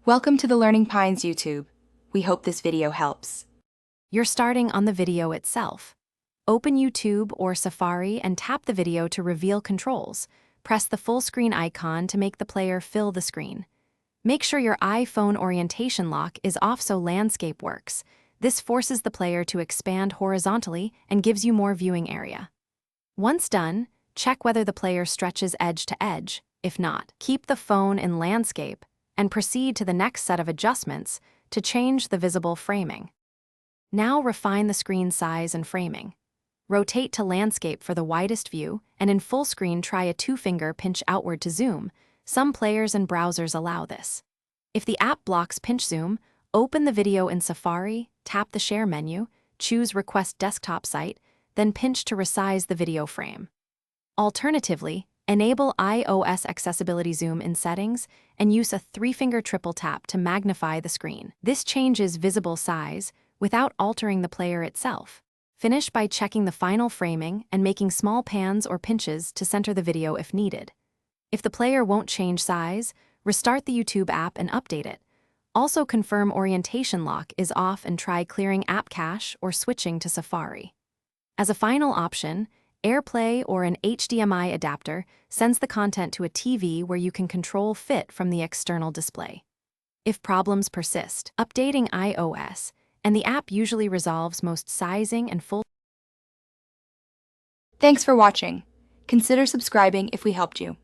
Welcome to the Learning Pines YouTube. We hope this video helps. You're starting on the video itself. Open YouTube or Safari and tap the video to reveal controls. Press the full screen icon to make the player fill the screen. Make sure your iPhone orientation lock is off so landscape works. This forces the player to expand horizontally and gives you more viewing area. Once done, check whether the player stretches edge to edge. If not, keep the phone in landscape and proceed to the next set of adjustments to change the visible framing. Now refine the screen size and framing. Rotate to landscape for the widest view, and in full screen try a 2-finger pinch outward to zoom. Some players and browsers allow this. If the app blocks pinch zoom, open the video in Safari, tap the Share menu, choose Request Desktop Site, then pinch to resize the video frame. Alternatively, enable iOS Accessibility Zoom in Settings and use a 3-finger triple tap to magnify the screen. This changes visible size without altering the player itself. Finish by checking the final framing and making small pans or pinches to center the video if needed. If the player won't change size, restart the YouTube app and update it. Also confirm orientation lock is off and try clearing app cache or switching to Safari. As a final option, AirPlay or an HDMI adapter sends the content to a TV where you can control fit from the external display. If problems persist, updating iOS, and the app usually resolves most sizing and full. Thanks for watching. Consider subscribing if we helped you.